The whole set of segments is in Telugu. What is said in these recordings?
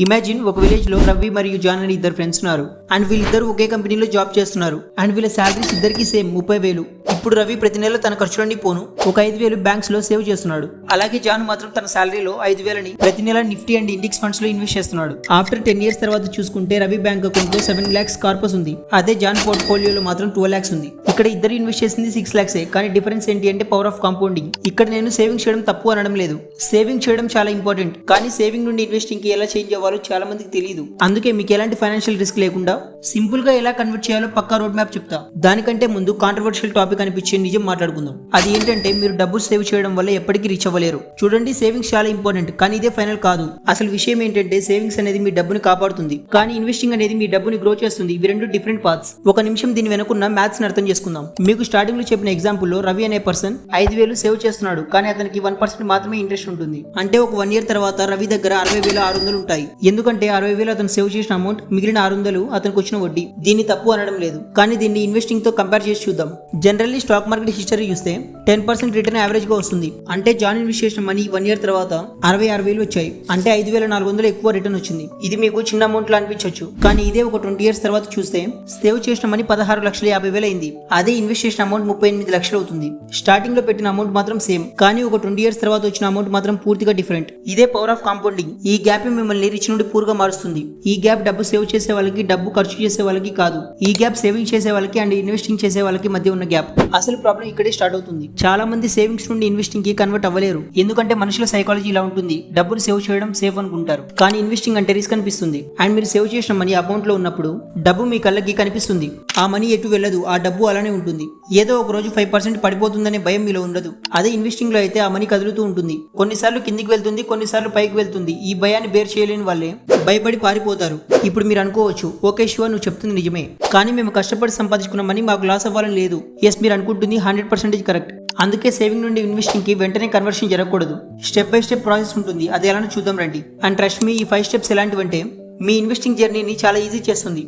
ఇమాజిన్ ఒక విలేజ్ లో రవి మరియు జాన్ అని ఇద్దరు ఫ్రెండ్స్ ఉన్నారు అండ్ వీళ్ళిద్దరు ఒకే కంపెనీలో జాబ్ చేస్తున్నారు అండ్ వీళ్ళ సాలరీస్ ఇద్దరికి సేమ్ 30,000. ఇప్పుడు రవి ప్రతి నెల తన ఖర్చులన్నీ పోను ఒక 5,000 బ్యాంక్స్ లో సేవ్ చేస్తున్నాడు. అలాగే జాన్ మాత్రం తన సాలరీలో 5,000ని ప్రతి నెల నిఫ్టీ అండ్ ఇండెక్స్ ఫండ్స్ లో ఇన్వెస్ట్ చేస్తున్నాడు. ఆఫ్టర్ 10 years తర్వాత చూసుకుంటే రవి బ్యాంక్ అకౌంట్ లో 7 lakhs కార్పస్ ఉంది. అదే జాన్ పోర్ట్ఫోలియోలో మాత్రం 12 lakhs ఉంది. ఇక్కడ ఇద్దరు ఇన్వెస్ట్ చేసింది 6 lakhs. కానీ డిఫరెన్స్ ఏంటి అంటే పవర్ ఆఫ్ కాంపౌండింగ్. ఇక్కడ నేను సేవింగ్ చేయడం తప్పు అనడం లేదు, సేవింగ్ చేయడం చాలా ఇంపార్టెంట్. కానీ సేవింగ్ నుండి ఇన్వెస్టింగ్ కి ఎలా చేంజ్ అవ్వాలో చాలా మందికి తెలియదు. అందుకే మీకు ఎలాంటి ఫైనాన్షియల్ రిస్క్ లేకుండా సింపుల్ గా ఎలా కన్వర్ట్ చేయాలో పక్కా రోడ్ మ్యాప్ చెప్తా. దానికంటే ముందు కాంట్రవర్షియల్ టాపిక్ అనిపించే నిజం మాట్లాడుకుందాం. అది ఏంటంటే మీరు డబ్బు సేవ్ చేయడం వల్ల ఎప్పటికీ రీచ్ అవ్వలేరు. చూడండి, సేవింగ్స్ చాలా ఇంపార్టెంట్ కానీ ఇదే ఫైనల్ కాదు. అసలు విషయం ఏంటంటే సేవింగ్స్ అనేది మీ డబ్బుని కాపాడుతుంది కానీ ఇన్వెస్టింగ్ అనేది మీ డబ్బుని గ్రో చేస్తుంది. ఇవి రెండు డిఫరెంట్ పాత్స్. ఒక నిమిషం దీని వెనుకున్న మ్యాథ్స్ ని అర్థం చేసుకుందాం. మీకు స్టార్టింగ్ లో చెప్పిన ఎగ్జాంపుల్ లో రవి అనే పర్సన్ 5,000 సేవ్ చేస్తున్నాడు కానీ అతనికి 1% మాత్రమే ఇంట్రెస్ట్ ఉంటుంది. అంటే ఒక 1 year తర్వాత రవి దగ్గర 60,600 ఉంటాయి. ఎందుకంటే 60,000 అతను సేవ్ చేసిన అమౌంట్, మిగిలిన 600 అతనికి వచ్చిన వడ్డీ. దీన్ని తప్పు అనడం లేదు కానీ దీన్ని ఇన్వెస్టింగ్ తో కంపేర్ చేసి చూద్దాం. జనరల్లీ స్టాక్ మార్కెట్ హిస్టరీ చూస్తే 10% రిటర్న్ యావరేజ్ గా వస్తుంది. అంటే జాన్ ఇన్వెస్ట్ చేసిన మనీ 1 year తర్వాత 66,000 వచ్చాయి. అంటే 5,400 ఎక్కువ రిటర్న్ వచ్చింది. ఇది మీకు చిన్న అమౌంట్ లా అనిపించవచ్చు కానీ ఇదే ఒక 20 years తర్వాత చూస్తే సేవ్ చేసిన మనీ 16,50,000 అయింది. అదే ఇన్వెస్ట్ చేసిన అమౌంట్ 38 లక్షలు అవుతుంది. స్టార్టింగ్ లో పెట్టిన అమౌంట్ మాత్రం సేమ్ కానీ ఒక 20 years తర్వాత వచ్చిన అమౌంట్ మాత్రం పూర్తిగా డిఫరెంట్. ఇదే పవర్ ఆఫ్ కాంపౌండింగ్. ఈ గ్యాప్ మిమ్మల్ని రిచ్ నుండి పూర్ గా మారుస్తుంది. ఈ గ్యాప్ డబ్బు సేవ్ చేసే వాళ్ళకి, డబ్బు ఖర్చు చేసే వాళ్ళకి కాదు. ఈ గ్యాప్ సేవింగ్ చేసే వాళ్ళకి అండ్ ఇన్వెస్టింగ్ చేసే వాళ్ళకి మధ్య ఉన్న గ్యాప్. అసలు ప్రాబ్లం ఇక్కడే స్టార్ట్ అవుతుంది. చాలా మంది సేవింగ్స్ నుండి ఇన్వెస్టింగ్ కి కన్వర్ట్ అవ్వలేరు. ఎందుకంటే మనుషుల సైకాలజీ ఇలా ఉంటుంది. డబ్బులు సేవ్ చేయడం సేఫ్ అనుకుంటారు కానీ ఇన్వెస్టింగ్ అంటే రిస్క్ అనిపిస్తుంది. అండ్ మీరు సేవ్ చేసిన మనీ అకౌంట్ లో ఉన్నప్పుడు డబ్బు మీ కళ్ళకి కనిపిస్తుంది. ఆ మనీ ఎటు వెళ్ళదు, ఆ డబ్బు అలానే ఉంటుంది. ఏదో ఒక రోజు 5% పడిపోతుందనే భయం మీలో ఉండదు. అదే ఇన్వెస్టింగ్ లో అయితే ఆ మనీ కదులుతూ ఉంటుంది. కొన్నిసార్లు కిందికి వెళ్తుంది, కొన్నిసార్లు పైకి వెళ్తుంది. ఈ భయాన్ని బేర్ చేయలేని వాళ్ళే భయపడి పారిపోతారు. ఇప్పుడు మీరు అనుకోవచ్చు, ఓకే శివ నువ్వు చెప్తుంది నిజమే కానీ మేము కష్టపడి సంపాదించుకున్న మనీ మాకు లాస్ అవ్వాలని లేదు. ఎస్, మీరు అనుకుంటుంది 100% కరెక్ట్. అందుకే సేవింగ్ నుండి ఇన్వెస్టింగ్ కి వెంటనే కన్వర్షన్ జరగకూడదు. స్టెప్ బై స్టెప్ ప్రాసెస్ ఉంటుంది. అది ఎలానో చూద్దాం రండి. అండ్ ట్రస్ట్ మీ, ఈ 5 steps ఎలాంటివంటే మీ ఇన్వెస్టింగ్ జర్నీని చాలా ఈజీ చేస్తుంది.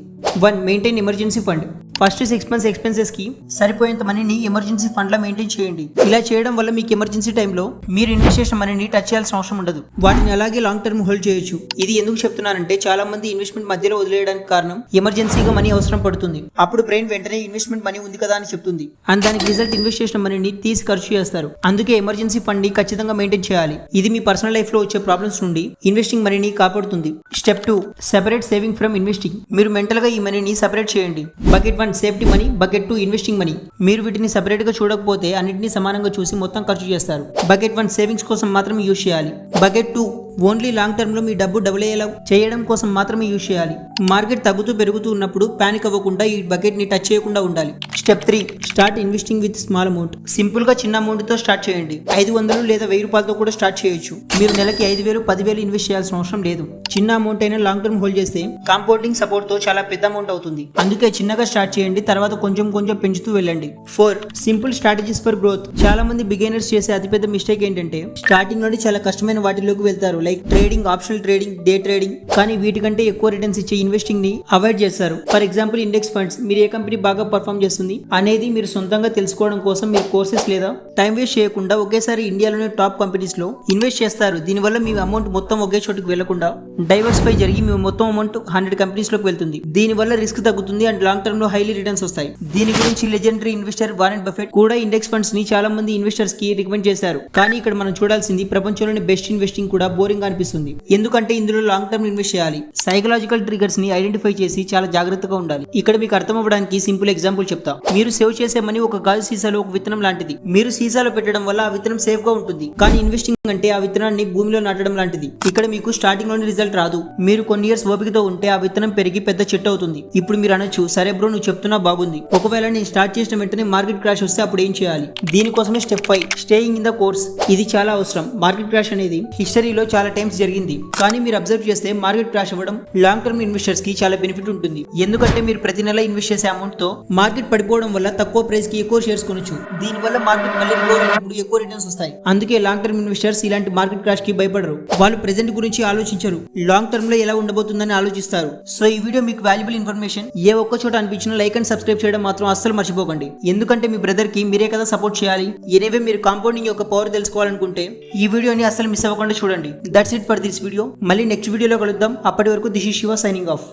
1. Maintain emergency fund. First 6 months expenses కి సరిపోయేంత మనీని ఎమర్జెన్సీ ఫండ్ లా మెయింటైన్ చేయండి. ఇలా చేయడం వల్ల మీకు ఎమర్జెన్సీ టైంలో మీరు ఇన్వెస్ట్ చేసిన మనీని టచ్ చేయాల్సిన అవసరం ఉండదు. వాటిని అలాగే లాంగ్ టర్మ్ హోల్డ్ చేయొచ్చు. ఇది ఎందుకు చెప్తున్నానంటే చాలా మంది ఇన్వెస్ట్మెంట్ మధ్యలో వదిలేయడానికి కారణం ఎమర్జెన్సీగా మనీ అవసరం పడుతుంది. అప్పుడు బ్రెయిన్ వెంటనే ఇన్వెస్ట్మెంట్ మనీ ఉంది కదా అని చెప్తుంది అండ్ దానికి రిజల్ట్ ఇన్వెస్ట్ చేసిన మనీని తీసి ఖర్చు చేస్తారు. అందుకే ఎమర్జెన్సీ ఫండ్ ని ఖచ్చితంగా మెయింటైన్ చేయాలి. ఇది మీ పర్సనల్ లైఫ్ లో వచ్చే ప్రాబ్లమ్స్ నుండి ఇన్వెస్టింగ్ మనీని కాపాడుతుంది. Step 2. Separate saving from investing. మీరు మెంటల్ గా ఈ మనీని సెపరేట్ చేయండి. Bucket 1 safety money, bucket 2 investing money. మీరు వీటిని సెపరేట్ గా చూడకపోతే అన్నింటినీ సమానంగా చూసి మొత్తం ఖర్చు చేస్తారు. బకెట్ 1 సేవింగ్స్ కోసం మాత్రమే యూజ్ చేయాలి. బకెట్ 2 ఓన్లీ లాంగ్ టర్మ్ లో మీ డబ్బు డబుల్ అయ్యేలా చేయడం కోసం మాత్రమే యూజ్ చేయాలి. మార్కెట్ తగ్గుతూ పెరుగుతూ ఉన్నప్పుడు పానిక్ అవ్వకుండా ఈ బకెట్ ని టచ్ చేయకుండా ఉండాలి. Step 3. Start investing with small amount. Simple గా చిన్న అమౌంట్ తో స్టార్ట్ చేయండి. 500 లేదా 1000 రూపాయలతో కూడా స్టార్ట్ చేయొచ్చు. మీరు నెలకి 5,000, 10,000 ఇన్వెస్ట్ చేయాల్సిన అవసరం లేదు. చిన్న అమౌంట్ అయినా లాంగ్ టర్మ్ హోల్డ్ చేస్తే కాంపౌండింగ్ సపోర్ట్ తో చాలా పెద్ద అమౌంట్ అవుతుంది. అందుకే చిన్నగా స్టార్ట్ చేయండి, తర్వాత కొంచెం కొంచెం పెంచుతూ వెళ్ళండి. 4. Simple strategies for growth. చాలా మంది బిగినర్స్ చేసే అతిపెద్ద మిస్టేక్ ఏంటంటే స్టార్టింగ్ నుండి చాలా కష్టమైన వాటిలోకి వెళ్తారు. Like trading, optional trading, day trading. కానీ వీటికంటే ఎక్కువ రిటర్న్స్ ఇచ్చే ఇన్వెస్టింగ్ ని అవాయిడ్ చేస్తారు. For example index funds. మీరు ఏ కంపెనీ బాగా పర్ఫామ్ చేస్తుంది అనేది మీరు సొంతంగా తెలుసుకోవడం కోసం మీరు కోర్సెస్ లేదా టైం వేస్ట్ చేయకుండా ఒకేసారి ఇండియాలోని టాప్ కంపెనీస్ లో ఇన్వెస్ట్ చేస్తారు. దీనివల్ల మీ అమౌంట్ మొత్తం ఒకే చోటుకు వెళ్లకుండా డైవర్సిఫై జరిగి మీ మొత్తం అమౌంట్ 100 కంపెనీస్ లోకి వెళ్తుంది. దీనివల్ల రిస్క్ తగ్గుతుంది అండ్ లాంగ్ టర్మ్ లో హైలీ రిటర్న్స్ వస్తాయి. దీని గురించి లెజెండరీ ఇన్వెస్టర్ వారెన్ బఫెట్ కూడా ఇండెక్స్ ఫండ్స్ ని చాలా మంది ఇన్వెస్టర్స్ కి రికమెండ్ చేశారు. కానీ ఇక్కడ మనం చూడాల్సింది ప్రపంచంలోని బెస్ట్ ఇన్వెస్టింగ్ కూడా బోరింగ్ అనిపిస్తుంది. ఎందుకంటే ఇందులో లాంగ్ టర్మ్ ఇన్వెస్ట్ చేయాలి. సైకలాజికల్ ట్రిగర్స్ ని ఐడెంటిఫై చేసి చాలా జాగ్రత్తగా ఉండాలి. ఇక్కడ మీకు అర్థం అవ్వడానికి సింపుల్ ఎగ్జాంపుల్ చెప్తా. మీరు సేవ్ చేసే మనీ ఒక గాజు సీసాలో ఒక విత్తనం లాంటిది. మీరు సీసాలో పెట్టడం వల్ల ఆ విత్తనం సేఫ్ గా ఉంటుంది. కానీ ఇన్వెస్టింగ్ అంటే ఆ విత్తనాన్ని భూమిలో నాటడం లాంటిది. ఇక్కడ మీకు స్టార్టింగ్ లోని రిజల్ట్ రాదు. మీరు కొన్ని ఇయర్స్ ఓపికతో ఉంటే ఆ విత్తనం పెరిగి పెద్ద చెట్టు అవుతుంది. ఇప్పుడు మీరు అనొచ్చు, సరే బ్రో నువ్వు చెప్తున్నా బాగుంది, ఒకవేళ నేను స్టార్ట్ చేసిన వెంటనే మార్కెట్ క్రాష్ వస్తే అప్పుడు ఏం చేయాలి? దీనికోసమే step 5. Staying in the course. ఇది చాలా అవసరం. మార్కెట్ క్రాష్ అనేది హిస్టరీలో చాలా టైమ్స్ జరిగింది కానీ మీరు అబ్జర్వ్ చేస్తే మార్కెట్ క్రాష్ అవ్వడం లాంగ్ టర్మ్ ఇన్వెస్టర్స్ కి చాలా బెనిఫిట్ ఉంటుంది. ఎందుకంటే మీరు ప్రతి నెల ఇన్వెస్ట్ చేసే అమౌంట్ తో మార్కెట్ పడిపోవడం వల్ల తక్కువ ప్రైస్ కి ఎక్కువ షేర్స్ కొనొచ్చు. దీనివల్ల మార్కెట్ మళ్ళీ రికవర్ అయినప్పుడు ఎక్కువ రిటర్న్స్ వస్తాయి. అందుకే లాంగ్ టర్మ్ ఇన్వెస్టర్స్ ఇలాంటి మార్కెట్ క్రాష్ కి భయపడరు. వాళ్ళు ప్రెజెంట్ గురించి ఆలోచించరు, లాంగ్ టర్మ్ లో ఎలా ఉండబోతుందని ఆలోచిస్తారు. సో ఈ వీడియో మీకు వాల్యుబుల్ ఇన్ఫర్మేషన్ ఏ ఒక్క చోట అనిపించినా లైక్ అండ్ సబ్స్క్రైబ్ చేయడం మాత్రం అస్సలు మర్చిపోకండి. ఎందుకంటే మీ బ్రదర్ కి మీరే కదా సపోర్ట్ చేయాలి. ఎనీవే మీరు కాంపౌండింగ్ యొక్క పవర్ తెలుసుకోవాలనుకుంటే ఈ వీడియోని అస్సలు మిస్ అవ్వకుండా చూడండి. That's it for this video. మళ్ళీ నెక్స్ట్ వీడియోలో కలుద్దాం. అప్పటి వరకు this is Shiva signing off.